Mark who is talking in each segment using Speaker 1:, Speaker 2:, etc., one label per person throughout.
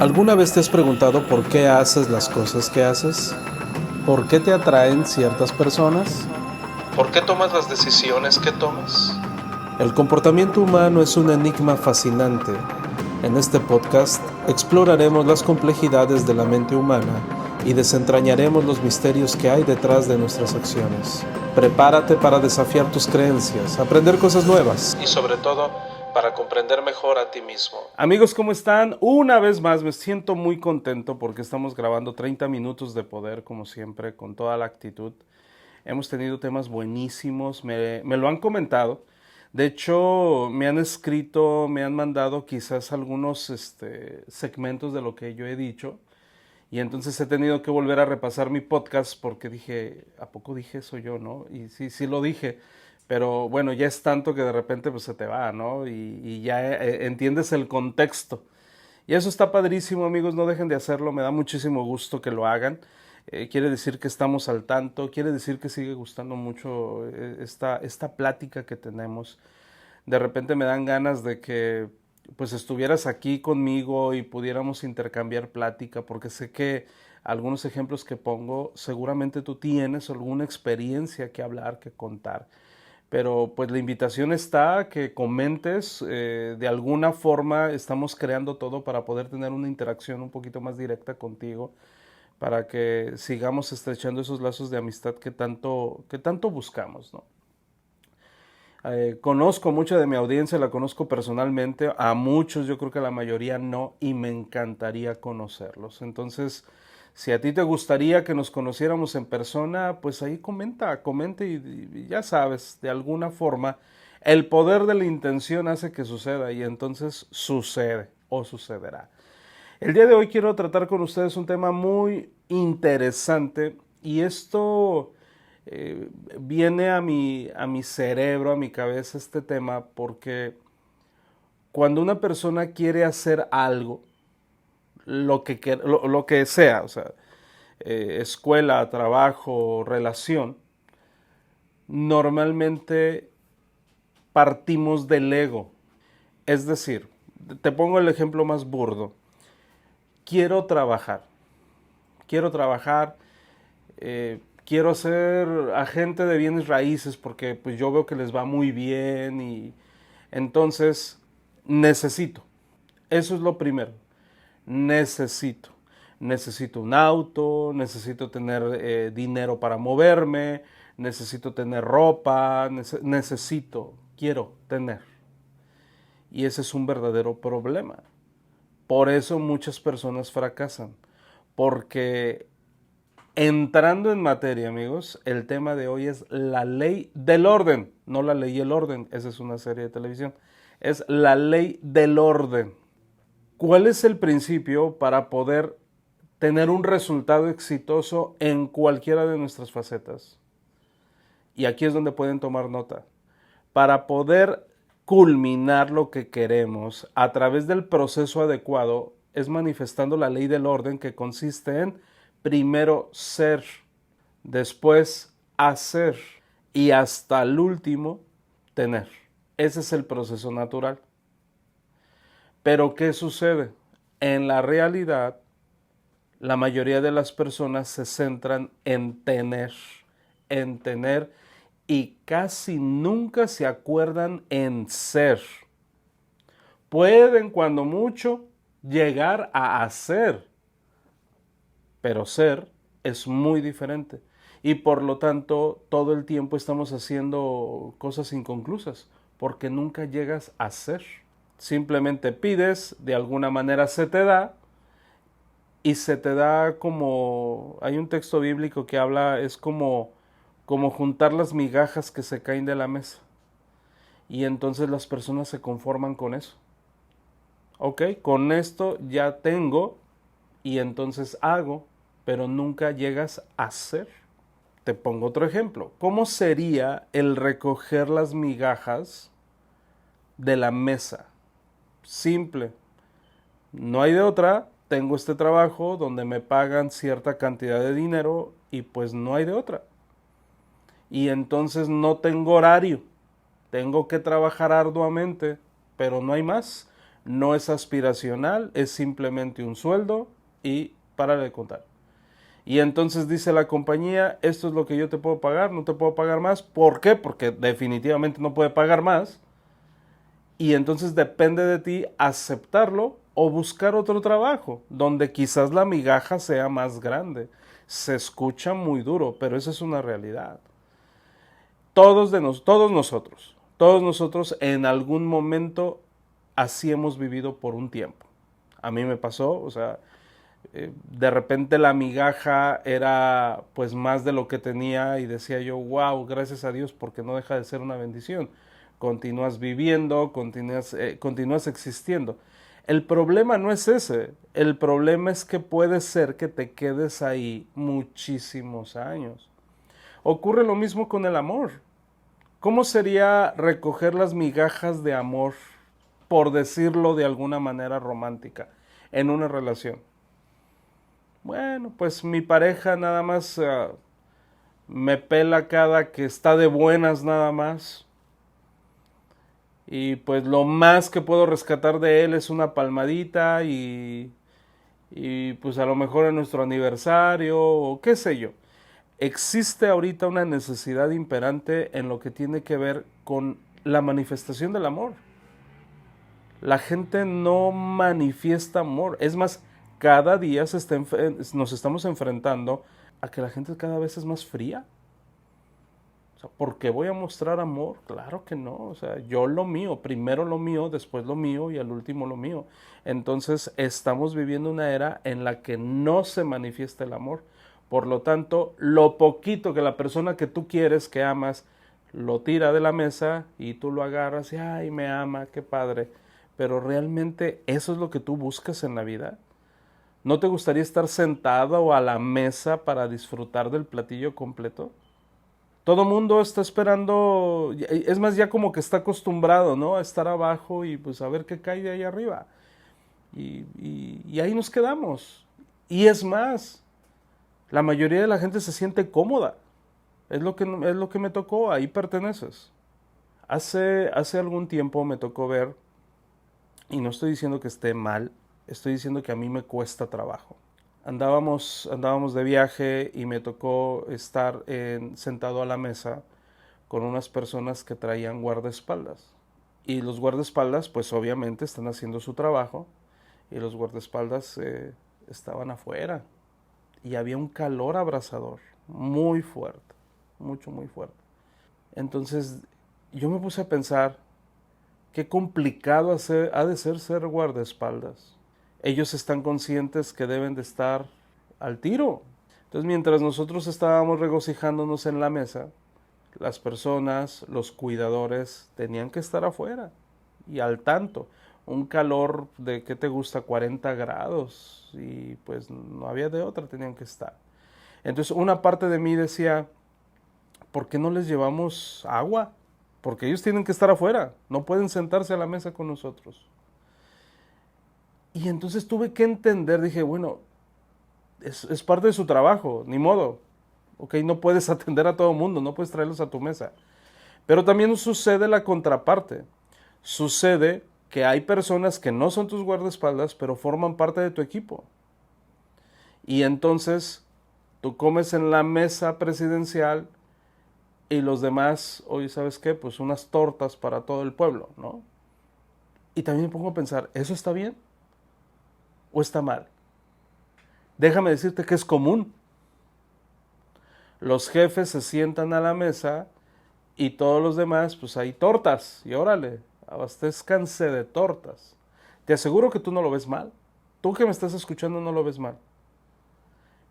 Speaker 1: ¿Alguna vez te has preguntado por qué haces las cosas que haces? ¿Por qué te atraen ciertas personas? ¿Por qué tomas las decisiones que tomas? El comportamiento humano es un enigma fascinante. En este podcast exploraremos las complejidades de la mente humana y desentrañaremos los misterios que hay detrás de nuestras acciones. Prepárate para desafiar tus creencias, aprender cosas nuevas y sobre todo para comprender mejor a ti mismo. Amigos, ¿cómo están? Una vez más me siento muy contento porque estamos grabando 30 minutos de poder, como siempre, con toda la actitud. Hemos tenido temas buenísimos, me lo han comentado. De hecho, me han escrito, me han mandado quizás algunos segmentos de lo que yo he dicho. Y entonces he tenido que volver a repasar mi podcast porque dije, ¿a poco dije eso yo, no? Y sí lo dije, pero bueno, ya es tanto que de repente pues se te va, ¿no? Y ya entiendes el contexto. Y eso está padrísimo, amigos, no dejen de hacerlo, me da muchísimo gusto que lo hagan. Quiere decir que estamos al tanto, quiere decir que sigue gustando mucho esta plática que tenemos. De repente me dan ganas de que pues estuvieras aquí conmigo y pudiéramos intercambiar plática, porque sé que algunos ejemplos que pongo, seguramente tú tienes alguna experiencia que hablar, que contar. Pero pues la invitación está a que comentes, de alguna forma estamos creando todo para poder tener una interacción un poquito más directa contigo, para que sigamos estrechando esos lazos de amistad que tanto buscamos, ¿no? Conozco mucha de mi audiencia, la conozco personalmente, a muchos, yo creo que a la mayoría no, y me encantaría conocerlos. Entonces, si a ti te gustaría que nos conociéramos en persona, pues ahí comente y ya sabes, de alguna forma, el poder de la intención hace que suceda y entonces sucede o sucederá. El día de hoy quiero tratar con ustedes un tema muy interesante y esto viene a mi cerebro, a mi cabeza este tema porque cuando una persona quiere hacer algo, lo que sea, o sea, escuela, trabajo, relación, normalmente partimos del ego. Es decir, te pongo el ejemplo más burdo. Quiero trabajar, quiero trabajar, quiero ser agente de bienes raíces porque pues yo veo que les va muy bien y entonces necesito. Eso es lo primero. Necesito. Necesito un auto, necesito tener dinero para moverme, necesito tener ropa, necesito, quiero tener. Y ese es un verdadero problema. Por eso muchas personas fracasan. Porque entrando en materia, amigos, el tema de hoy es la ley del orden. No la ley y el orden, esa es una serie de televisión. Es la ley del orden. ¿Cuál es el principio para poder tener un resultado exitoso en cualquiera de nuestras facetas? Y aquí es donde pueden tomar nota. Para poder culminar lo que queremos a través del proceso adecuado es manifestando la ley del orden, que consiste en primero ser, después hacer y hasta el último tener. Ese es el proceso natural. Pero ¿qué sucede? En la realidad, la mayoría de las personas se centran en tener y casi nunca se acuerdan en ser. Pueden, cuando mucho, llegar a hacer, pero ser es muy diferente. Y por lo tanto, todo el tiempo estamos haciendo cosas inconclusas, porque nunca llegas a ser. Simplemente pides, de alguna manera se te da, y se te da como, hay un texto bíblico que habla, es como juntar las migajas que se caen de la mesa. Y entonces las personas se conforman con eso. Ok, con esto ya tengo y entonces hago, pero nunca llegas a hacer. Te pongo otro ejemplo. ¿Cómo sería el recoger las migajas de la mesa? Simple. No hay de otra. Tengo este trabajo donde me pagan cierta cantidad de dinero y pues no hay de otra. Y entonces no tengo horario. Tengo que trabajar arduamente, pero no hay más. no es aspiracional, es simplemente un sueldo y párale de contar. Y entonces dice la compañía, esto es lo que yo te puedo pagar, no te puedo pagar más. ¿Por qué? Porque definitivamente no puede pagar más. Y entonces depende de ti aceptarlo o buscar otro trabajo, donde quizás la migaja sea más grande. Se escucha muy duro, pero esa es una realidad. Todos nosotros en algún momento así hemos vivido por un tiempo. A mí me pasó, o sea, de repente la migaja era pues más de lo que tenía y decía yo, wow, gracias a Dios porque no deja de ser una bendición. Continúas viviendo, continúas existiendo. El problema no es ese, el problema es que puede ser que te quedes ahí muchísimos años. Ocurre lo mismo con el amor. ¿Cómo sería recoger las migajas de amor, por decirlo de alguna manera romántica, en una relación? Bueno, pues mi pareja nada más me pela cada que está de buenas nada más. Y pues lo más que puedo rescatar de él es una palmadita y pues a lo mejor en nuestro aniversario o qué sé yo. Existe ahorita una necesidad imperante en lo que tiene que ver con la manifestación del amor. La gente no manifiesta amor. Es más, cada día nos estamos enfrentando a que la gente cada vez es más fría. O sea, ¿por qué voy a mostrar amor? Claro que no. O sea, yo lo mío, primero lo mío, después lo mío y al último lo mío. Entonces estamos viviendo una era en la que no se manifiesta el amor. Por lo tanto, lo poquito que la persona que tú quieres, que amas, lo tira de la mesa y tú lo agarras y, ay, me ama, qué padre. Pero realmente eso es lo que tú buscas en la vida. ¿No te gustaría estar sentado o a la mesa para disfrutar del platillo completo? Todo mundo está esperando, es más, ya como que está acostumbrado, ¿no? A estar abajo y pues a ver qué cae de ahí arriba. Y ahí nos quedamos. Y es más, la mayoría de la gente se siente cómoda. Es lo que me tocó, ahí perteneces. Hace algún tiempo me tocó ver, y no estoy diciendo que esté mal, estoy diciendo que a mí me cuesta trabajo. Andábamos de viaje y me tocó estar sentado a la mesa con unas personas que traían guardaespaldas. Y los guardaespaldas, pues obviamente están haciendo su trabajo y los guardaespaldas estaban afuera y había un calor abrasador, muy fuerte, mucho, muy fuerte. Entonces yo me puse a pensar, qué complicado ha de ser guardaespaldas. Ellos están conscientes que deben de estar al tiro. Entonces, mientras nosotros estábamos regocijándonos en la mesa, las personas, los cuidadores, tenían que estar afuera y al tanto. Un calor de, ¿qué te gusta? 40 grados y pues no había de otra, tenían que estar. Entonces, una parte de mí decía, ¿por qué no les llevamos agua? Porque ellos tienen que estar afuera, no pueden sentarse a la mesa con nosotros. Y entonces tuve que entender, dije, bueno, es parte de su trabajo, ni modo. Ok, no puedes atender a todo el mundo, no puedes traerlos a tu mesa. Pero también sucede la contraparte. Sucede que hay personas que no son tus guardaespaldas, pero forman parte de tu equipo. Y entonces tú comes en la mesa presidencial y los demás, oye, ¿sabes qué? Pues unas tortas para todo el pueblo, ¿no? Y también me pongo a pensar, ¿eso está bien o está mal? Déjame decirte que es común. Los jefes se sientan a la mesa y todos los demás, pues hay tortas. Y órale, abastezcanse de tortas. Te aseguro que tú no lo ves mal. Tú que me estás escuchando no lo ves mal.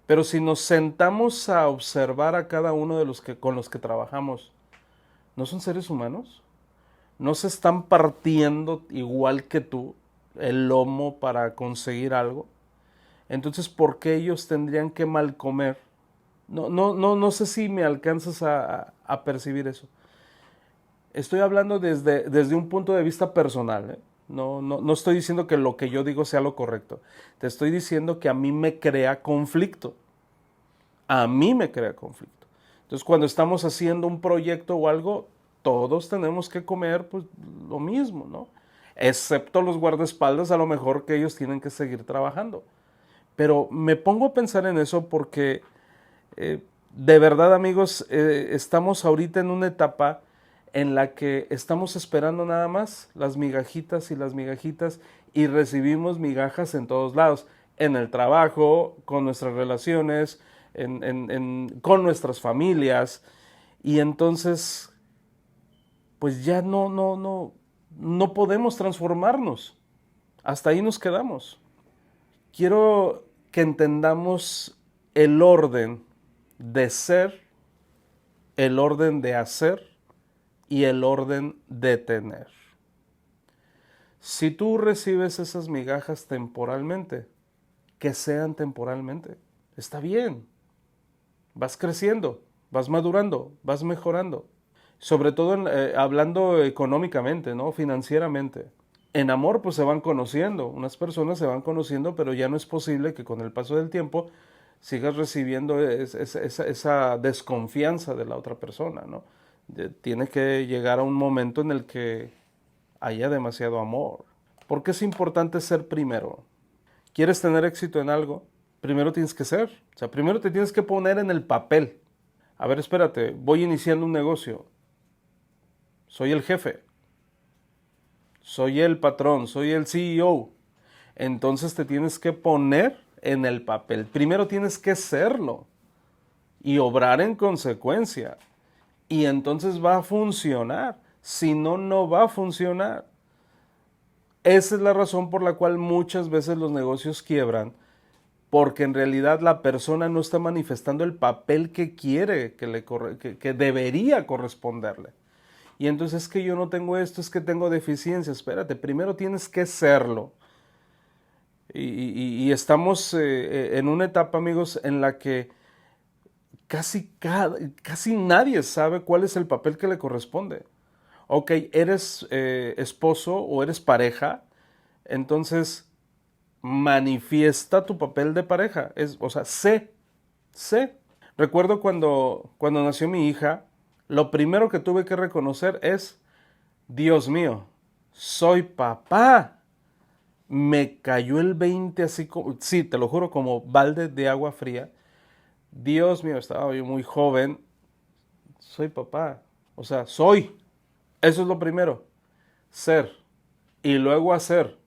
Speaker 1: Pero si nos sentamos a observar a cada uno de los que con los que trabajamos, ¿no son seres humanos? ¿No se están partiendo igual que tú el lomo para conseguir algo? Entonces, ¿por qué ellos tendrían que mal comer? No sé si me alcanzas a percibir eso. Estoy hablando desde un punto de vista personal, ¿eh? No estoy diciendo que lo que yo digo sea lo correcto. Te estoy diciendo que a mí me crea conflicto. A mí me crea conflicto. Entonces, cuando estamos haciendo un proyecto o algo, todos tenemos que comer pues, lo mismo, ¿no? excepto los guardaespaldas, a lo mejor que ellos tienen que seguir trabajando. Pero me pongo a pensar en eso porque de verdad, amigos, estamos ahorita en una etapa en la que estamos esperando nada más las migajitas y recibimos migajas en todos lados, en el trabajo, con nuestras relaciones, con nuestras familias, y entonces pues ya no podemos transformarnos. Hasta ahí nos quedamos. Quiero que entendamos el orden de ser, el orden de hacer y el orden de tener. Si tú recibes esas migajas temporalmente, que sean temporalmente, está bien. Vas creciendo, vas madurando, vas mejorando. Sobre todo hablando económicamente, ¿no? Financieramente. En amor, pues se van conociendo. Unas personas se van conociendo, pero ya no es posible que con el paso del tiempo sigas recibiendo esa desconfianza de la otra persona, ¿no? Tiene que llegar a un momento en el que haya demasiado amor. ¿Por qué es importante ser primero? ¿Quieres tener éxito en algo? Primero tienes que ser. O sea, primero te tienes que poner en el papel. A ver, espérate, voy iniciando un negocio. Soy el jefe. Soy el patrón, soy el CEO. Entonces te tienes que poner en el papel. Primero tienes que serlo y obrar en consecuencia. Y entonces va a funcionar. Si no, no va a funcionar. Esa es la razón por la cual muchas veces los negocios quiebran, porque en realidad la persona no está manifestando el papel que quiere, que debería corresponderle. Y entonces es que yo no tengo esto, es que tengo deficiencia. Espérate, primero tienes que serlo. Y estamos en una etapa, amigos, en la que casi nadie sabe cuál es el papel que le corresponde. Ok, eres esposo o eres pareja, entonces manifiesta tu papel de pareja. O sea, sé. Recuerdo cuando nació mi hija, lo primero que tuve que reconocer es, Dios mío, soy papá. Me cayó el 20 así como, sí, te lo juro, como balde de agua fría. Dios mío, estaba yo muy joven. Soy papá. O sea, soy. Eso es lo primero. Ser. Y luego hacer.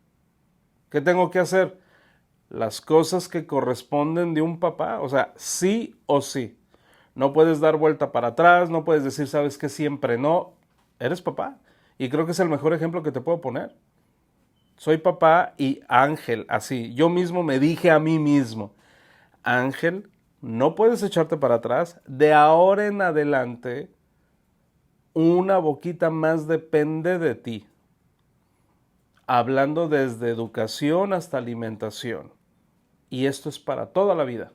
Speaker 1: ¿Qué tengo que hacer? Las cosas que corresponden de un papá. O sea, sí o sí. No puedes dar vuelta para atrás. No puedes decir, sabes que siempre no. Eres papá. Y creo que es el mejor ejemplo que te puedo poner. Soy papá y Ángel, así. Yo mismo me dije a mí mismo, Ángel, no puedes echarte para atrás. De ahora en adelante, una boquita más depende de ti. Hablando desde educación hasta alimentación. Y esto es para toda la vida.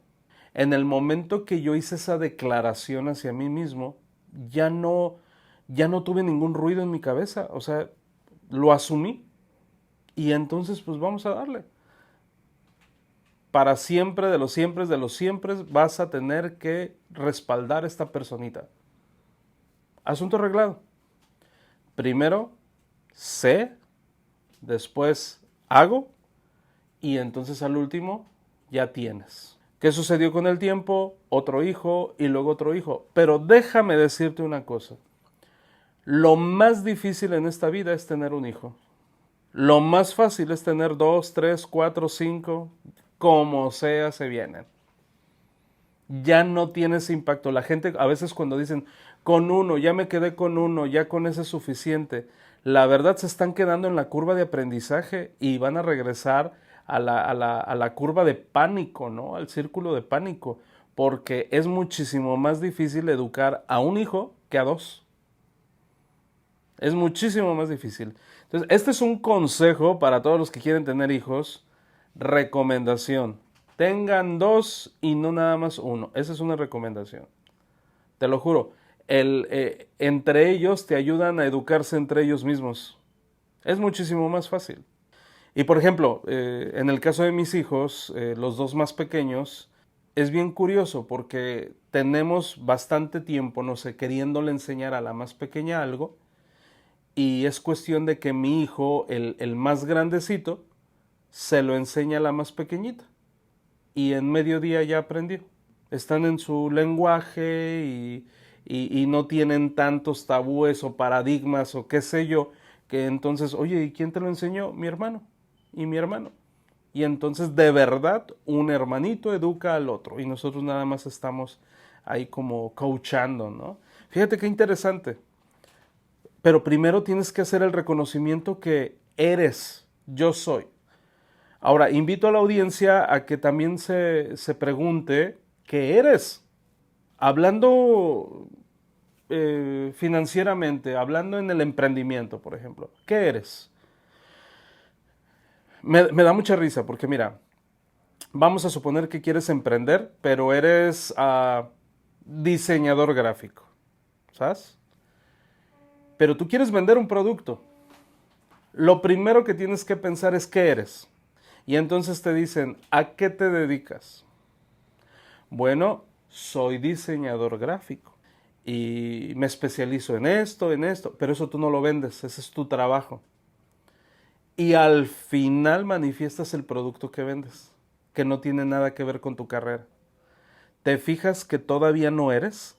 Speaker 1: En el momento que yo hice esa declaración hacia mí mismo, ya no tuve ningún ruido en mi cabeza. O sea, lo asumí. Y entonces, pues vamos a darle. Para siempre, de los siempre, vas a tener que respaldar a esta personita. Asunto arreglado. Primero, sé, después hago, y entonces al último, ya tienes. ¿Qué sucedió con el tiempo? Otro hijo y luego otro hijo. Pero déjame decirte una cosa. Lo más difícil en esta vida es tener un hijo. Lo más fácil es tener 2, 3, 4, 5, como sea se vienen. Ya no tienes impacto. La gente a veces cuando dicen, con uno, ya me quedé con uno, ya con ese es suficiente. La verdad se están quedando en la curva de aprendizaje y van a regresar a la curva de pánico, ¿no? Al círculo de pánico. Porque es muchísimo más difícil educar a un hijo que a dos. Es muchísimo más difícil. Entonces, este es un consejo para todos los que quieren tener hijos. Recomendación. Tengan 2 y no nada más uno. Esa es una recomendación. Te lo juro. Entre ellos te ayudan a educarse entre ellos mismos. Es muchísimo más fácil. Y por ejemplo, en el caso de mis hijos, los 2 más pequeños, es bien curioso porque tenemos bastante tiempo, no sé, queriéndole enseñar a la más pequeña algo. y es cuestión de que mi hijo, el más grandecito, se lo enseña a la más pequeñita y en mediodía ya aprendió. Están en su lenguaje y no tienen tantos tabúes o paradigmas o qué sé yo, que entonces, oye, ¿y quién te lo enseñó? Mi hermano y mi hermano. Y entonces de verdad un hermanito educa al otro y nosotros nada más estamos ahí como coachando, ¿no? Fíjate qué interesante. Pero primero tienes que hacer el reconocimiento que eres, yo soy. Ahora, invito a la audiencia a que también se pregunte qué eres. Hablando financieramente, hablando en el emprendimiento, por ejemplo, ¿qué eres? Me da mucha risa porque mira, vamos a suponer que quieres emprender, pero eres diseñador gráfico, ¿sabes? Pero tú quieres vender un producto. Lo primero que tienes que pensar es qué eres. Y entonces te dicen, ¿a qué te dedicas? Bueno, soy diseñador gráfico y me especializo en esto, pero eso tú no lo vendes, ese es tu trabajo. Y al final manifiestas el producto que vendes, que no tiene nada que ver con tu carrera. ¿Te fijas que todavía no eres?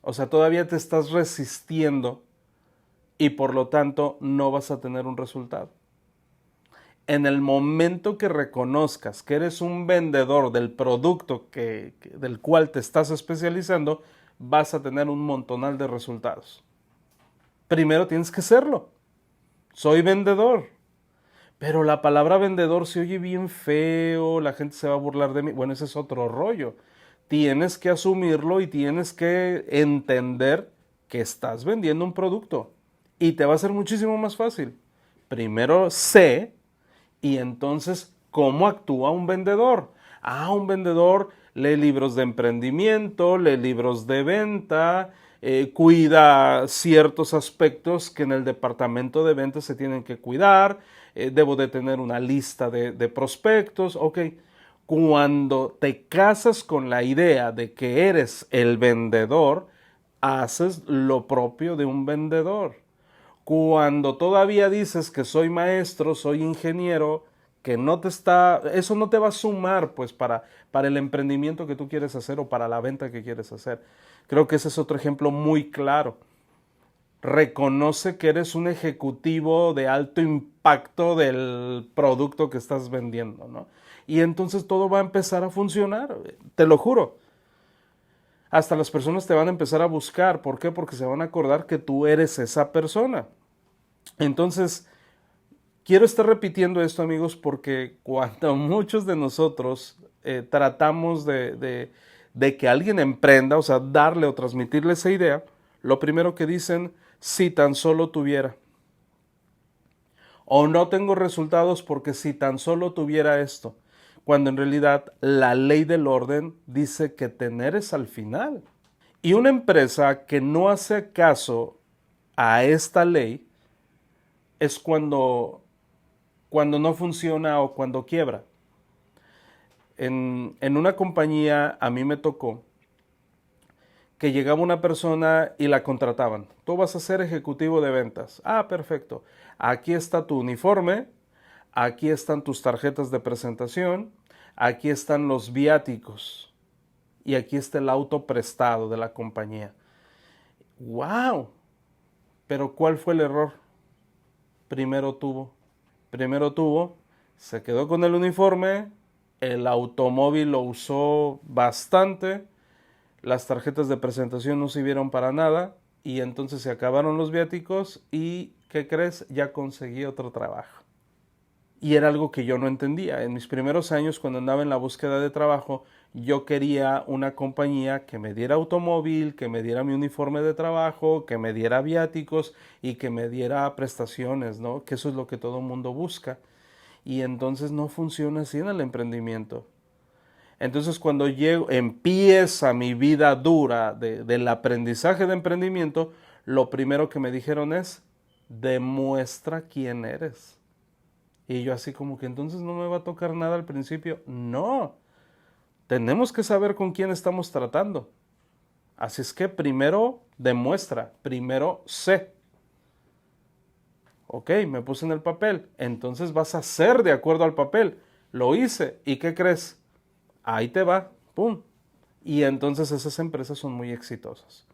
Speaker 1: O sea, todavía te estás resistiendo y por lo tanto no vas a tener un resultado. En el momento que reconozcas que eres un vendedor del producto del cual te estás especializando, vas a tener un montonal de resultados. Primero tienes que serlo. Soy vendedor. Pero la palabra vendedor se oye bien feo, la gente se va a burlar de mí. Bueno, ese es otro rollo. Tienes que asumirlo y tienes que entender que estás vendiendo un producto. Y te va a ser muchísimo más fácil. Primero sé y entonces, ¿cómo actúa un vendedor? Un vendedor lee libros de emprendimiento, lee libros de venta, cuida ciertos aspectos que en el departamento de ventas se tienen que cuidar, debo de tener una lista de prospectos, ok. Cuando te casas con la idea de que eres el vendedor, haces lo propio de un vendedor. Cuando todavía dices que soy maestro, soy ingeniero, que no te está, eso no te va a sumar pues para el emprendimiento que tú quieres hacer o para la venta que quieres hacer. Creo que ese es otro ejemplo muy claro. Reconoce que eres un ejecutivo de alto impacto del producto que estás vendiendo, ¿no? Y entonces todo va a empezar a funcionar, te lo juro. Hasta las personas te van a empezar a buscar. ¿Por qué? Porque se van a acordar que tú eres esa persona. Entonces, quiero estar repitiendo esto, amigos, porque cuando muchos de nosotros tratamos de que alguien emprenda, o sea, darle o transmitirle esa idea, lo primero que dicen, si tan solo tuviera. O no tengo resultados porque si tan solo tuviera esto. Cuando en realidad la ley del orden dice que tener es al final. Y una empresa que no hace caso a esta ley es cuando no funciona o cuando quiebra. En una compañía a mí me tocó que llegaba una persona y la contrataban. Tú vas a ser ejecutivo de ventas. Perfecto. Aquí está tu uniforme, aquí están tus tarjetas de presentación, aquí están los viáticos y aquí está el auto prestado de la compañía. ¡Wow! Pero ¿cuál fue el error? Primero tuvo, se quedó con el uniforme, el automóvil lo usó bastante, las tarjetas de presentación no sirvieron para nada y entonces se acabaron los viáticos y, ¿qué crees? Ya conseguí otro trabajo. Y era algo que yo no entendía. En mis primeros años, cuando andaba en la búsqueda de trabajo, yo quería una compañía que me diera automóvil, que me diera mi uniforme de trabajo, que me diera viáticos y que me diera prestaciones, ¿no? Que eso es lo que todo el mundo busca. Y entonces no funciona así en el emprendimiento. Entonces cuando empieza mi vida dura del aprendizaje de emprendimiento, lo primero que me dijeron es, demuestra quién eres. Y yo así como que entonces no me va a tocar nada al principio. No, tenemos que saber con quién estamos tratando. Así es que primero demuestra, primero sé. Ok, me puse en el papel. Entonces vas a ser de acuerdo al papel. Lo hice. ¿Y qué crees? Ahí te va. ¡Pum! Y entonces esas empresas son muy exitosas.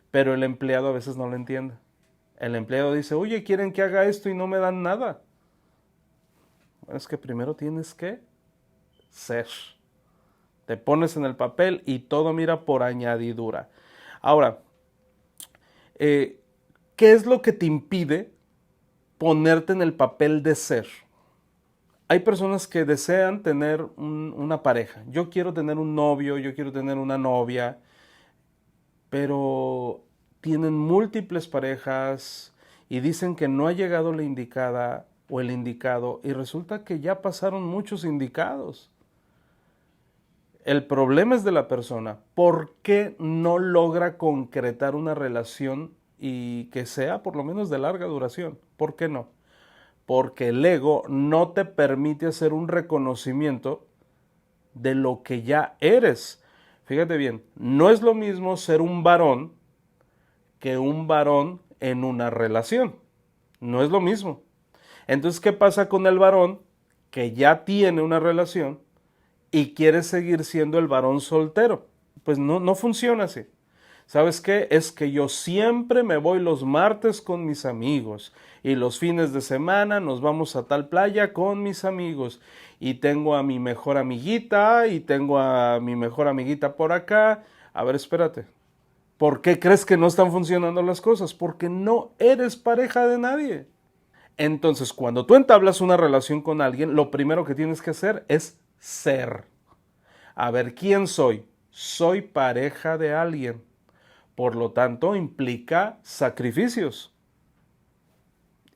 Speaker 1: Pero el empleado a veces no lo entiende. El empleado dice, oye, quieren que haga esto y no me dan nada. Bueno, es que primero tienes que ser. Te pones en el papel y todo mira por añadidura. Ahora, ¿qué es lo que te impide ponerte en el papel de ser? Hay personas que desean tener una pareja. Yo quiero tener un novio, yo quiero tener una novia, pero tienen múltiples parejas y dicen que no ha llegado la indicada o el indicado y resulta que ya pasaron muchos indicados. El problema es de la persona. ¿Por qué no logra concretar una relación y que sea por lo menos de larga duración? ¿Por qué no? Porque el ego no te permite hacer un reconocimiento de lo que ya eres. Fíjate bien, no es lo mismo ser un varón que un varón en una relación. No es lo mismo. Entonces, ¿qué pasa con el varón que ya tiene una relación y quiere seguir siendo el varón soltero? Pues no funciona así. ¿Sabes qué? Es que yo siempre me voy los martes con mis amigos y los fines de semana nos vamos a tal playa con mis amigos y tengo a mi mejor amiguita y tengo a mi mejor amiguita por acá. A ver, espérate. ¿Por qué crees que no están funcionando las cosas? Porque no eres pareja de nadie. Entonces, cuando tú entablas una relación con alguien, lo primero que tienes que hacer es ser. A ver, ¿quién soy? Soy pareja de alguien. Por lo tanto, implica sacrificios.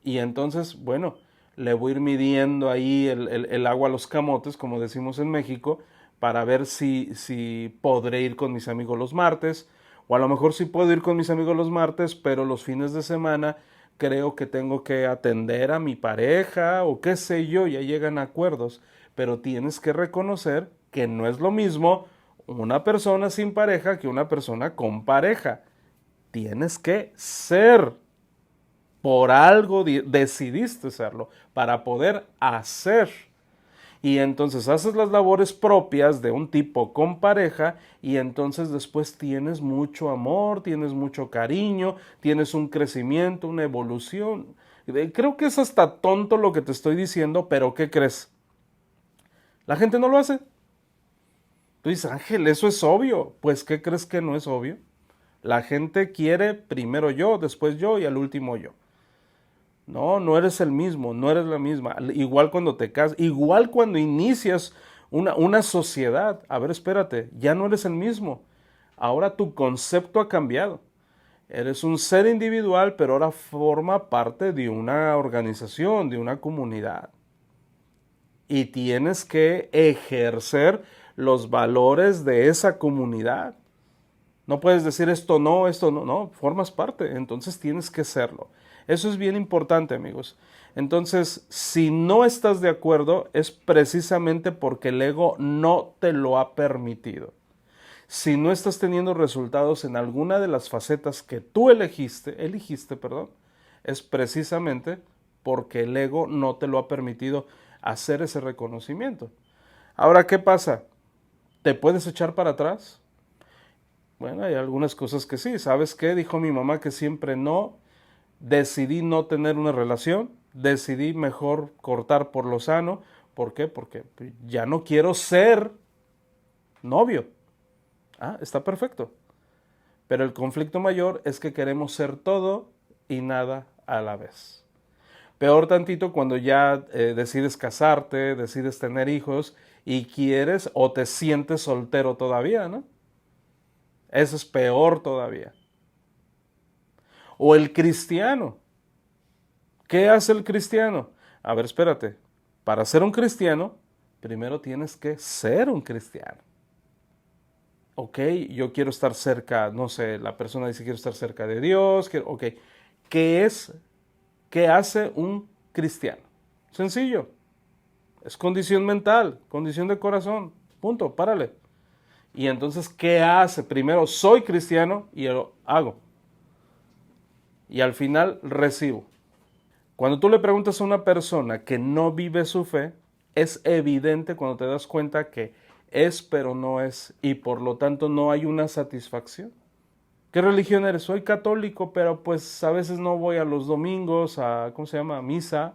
Speaker 1: Y entonces, bueno, le voy a ir midiendo ahí el agua a los camotes, como decimos en México, para ver si podré ir con mis amigos los martes, o a lo mejor sí puedo ir con mis amigos los martes, pero los fines de semana creo que tengo que atender a mi pareja, o qué sé yo, ya llegan a acuerdos, pero tienes que reconocer que no es lo mismo una persona sin pareja que una persona con pareja. Tienes que ser. Por algo decidiste serlo, para poder hacer. Y entonces haces las labores propias de un tipo con pareja y entonces después tienes mucho amor, tienes mucho cariño, tienes un crecimiento, una evolución. Creo que es hasta tonto lo que te estoy diciendo, pero ¿qué crees? La gente no lo hace. Tú dices, Ángel, eso es obvio. Pues, ¿qué crees que no es obvio? La gente quiere primero yo, después yo y al último yo. No eres el mismo, no eres la misma. Igual cuando te casas, igual cuando inicias una sociedad. A ver, espérate, ya no eres el mismo. Ahora tu concepto ha cambiado. Eres un ser individual, pero ahora forma parte de una organización, de una comunidad. Y tienes que ejercer los valores de esa comunidad. No puedes decir esto no, formas parte, entonces tienes que serlo. Eso es bien importante, amigos. Entonces, si no estás de acuerdo, es precisamente porque el ego no te lo ha permitido. Si no estás teniendo resultados en alguna de las facetas que tú elegiste, es precisamente porque el ego no te lo ha permitido hacer ese reconocimiento. Ahora, ¿qué pasa? ¿Te puedes echar para atrás? Bueno, hay algunas cosas que sí. ¿Sabes qué? Dijo mi mamá que siempre no. Decidí no tener una relación. Decidí mejor cortar por lo sano. ¿Por qué? Porque ya no quiero ser novio. Ah, está perfecto. Pero el conflicto mayor es que queremos ser todo y nada a la vez. Peor tantito cuando ya decides casarte, decides tener hijos y quieres o te sientes soltero todavía, ¿no? Eso es peor todavía. O el cristiano. ¿Qué hace el cristiano? A ver, espérate. Para ser un cristiano, primero tienes que ser un cristiano. Ok, yo quiero estar cerca, no sé, la persona dice quiero estar cerca de Dios. Ok, ¿qué hace un cristiano? Sencillo. Es condición mental, condición de corazón. Punto, párale. Y entonces, ¿qué hace? Primero soy cristiano y lo hago. Y al final recibo. Cuando tú le preguntas a una persona que no vive su fe, es evidente cuando te das cuenta que es pero no es y por lo tanto no hay una satisfacción. ¿Qué religión eres? Soy católico, pero pues a veces no voy a los domingos a, ¿cómo se llama?, a misa.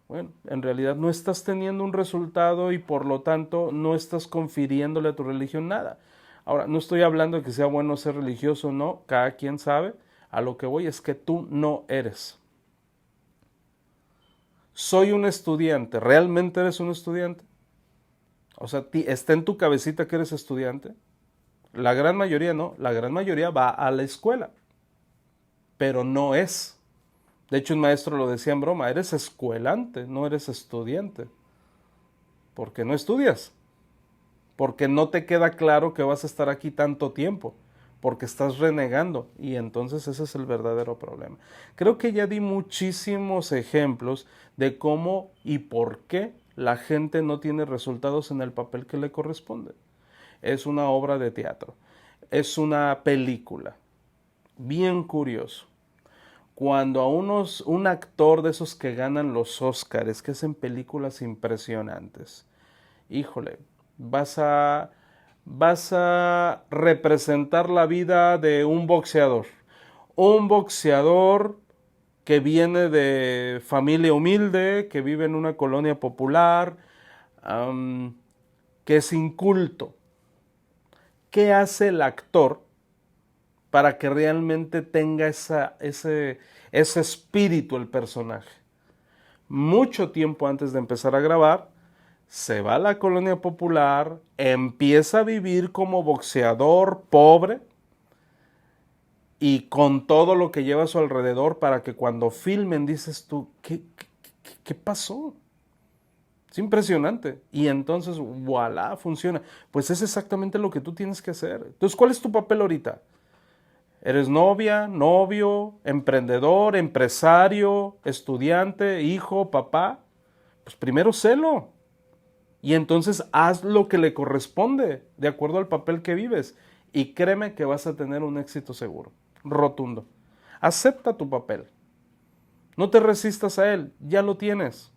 Speaker 1: Bueno, en realidad no estás teniendo un resultado y por lo tanto no estás confiriéndole a tu religión nada. Ahora, no estoy hablando de que sea bueno ser religioso o no, cada quien sabe. A lo que voy es que tú no eres. Soy un estudiante. ¿Realmente eres un estudiante? O sea, ¿está en tu cabecita que eres estudiante? La gran mayoría no. La gran mayoría va a la escuela, pero no es. De hecho, un maestro lo decía en broma, eres escuelante, no eres estudiante. Porque no estudias. Porque no te queda claro que vas a estar aquí tanto tiempo. Porque estás renegando. Y entonces ese es el verdadero problema. Creo que ya di muchísimos ejemplos de cómo y por qué la gente no tiene resultados en el papel que le corresponde. Es una obra de teatro. Es una película. Bien curioso. Cuando a un actor de esos que ganan los Óscares, que hacen películas impresionantes, híjole, vas a representar la vida de un boxeador. Un boxeador que viene de familia humilde, que vive en una colonia popular, que es inculto. ¿Qué hace el actor para que realmente tenga ese espíritu el personaje? Mucho tiempo antes de empezar a grabar, se va a la colonia popular, empieza a vivir como boxeador pobre y con todo lo que lleva a su alrededor para que cuando filmen dices tú, ¿qué pasó? Es impresionante. Y entonces, voilà, funciona. Pues es exactamente lo que tú tienes que hacer. Entonces, ¿cuál es tu papel ahorita? ¿Eres novia, novio, emprendedor, empresario, estudiante, hijo, papá? Pues primero sélo. Y entonces haz lo que le corresponde, de acuerdo al papel que vives. Y créeme que vas a tener un éxito seguro, rotundo. Acepta tu papel. No te resistas a él, ya lo tienes.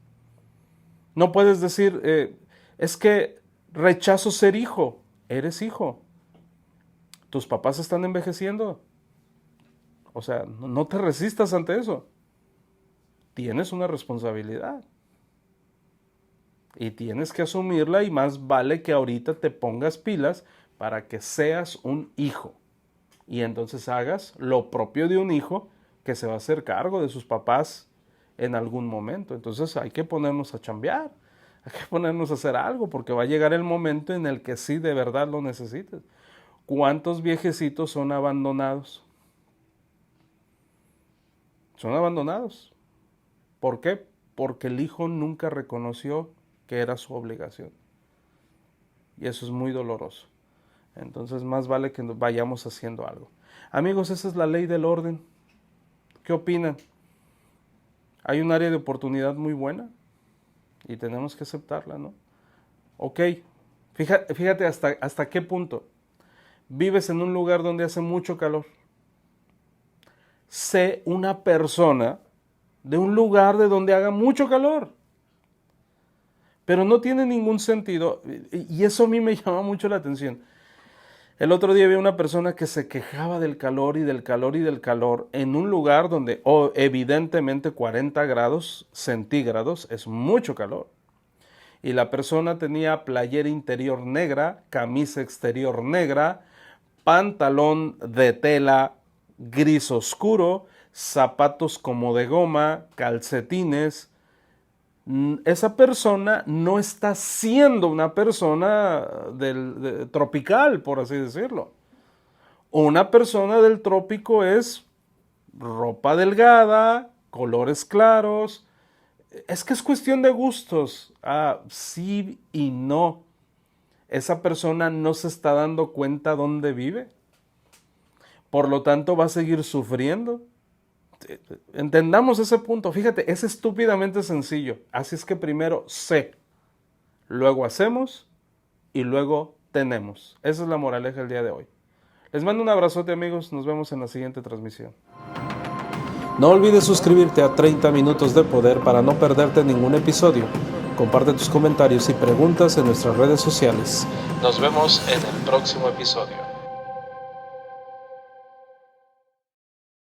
Speaker 1: No puedes decir, es que rechazo ser hijo. Eres hijo. Tus papás están envejeciendo. O sea, no te resistas ante eso. Tienes una responsabilidad. Y tienes que asumirla y más vale que ahorita te pongas pilas para que seas un hijo. Y entonces hagas lo propio de un hijo que se va a hacer cargo de sus papás en algún momento. Entonces hay que ponernos a chambear, hay que ponernos a hacer algo porque va a llegar el momento en el que sí de verdad lo necesites. ¿Cuántos viejecitos son abandonados? Son abandonados. ¿Por qué? Porque el hijo nunca reconoció que era su obligación. Y eso es muy doloroso. Entonces más vale que vayamos haciendo algo. Amigos, esa es la ley del orden. ¿Qué opinan? Hay un área de oportunidad muy buena y tenemos que aceptarla, ¿no? Ok, fíjate hasta qué punto. Vives en un lugar donde hace mucho calor. Sé una persona de un lugar de donde haga mucho calor. Pero no tiene ningún sentido, y eso a mí me llama mucho la atención. El otro día vi una persona que se quejaba del calor y del calor y del calor en un lugar donde evidentemente 40 grados centígrados es mucho calor. Y la persona tenía playera interior negra, camisa exterior negra, pantalón de tela gris oscuro, zapatos como de goma, calcetines. Esa persona no está siendo una persona tropical, por así decirlo. Una persona del trópico es ropa delgada, colores claros. Es que es cuestión de gustos. Sí y no. Esa persona no se está dando cuenta dónde vive. Por lo tanto, va a seguir sufriendo. Entendamos ese punto. Fíjate, es estúpidamente sencillo. Así es que primero sé, luego hacemos y luego tenemos. Esa es la moraleja del día de hoy. Les mando un abrazote, amigos. Nos vemos en la siguiente transmisión. No olvides suscribirte a 30 Minutos de Poder para no perderte ningún episodio. Comparte tus comentarios y preguntas en nuestras redes sociales. Nos vemos en el próximo episodio.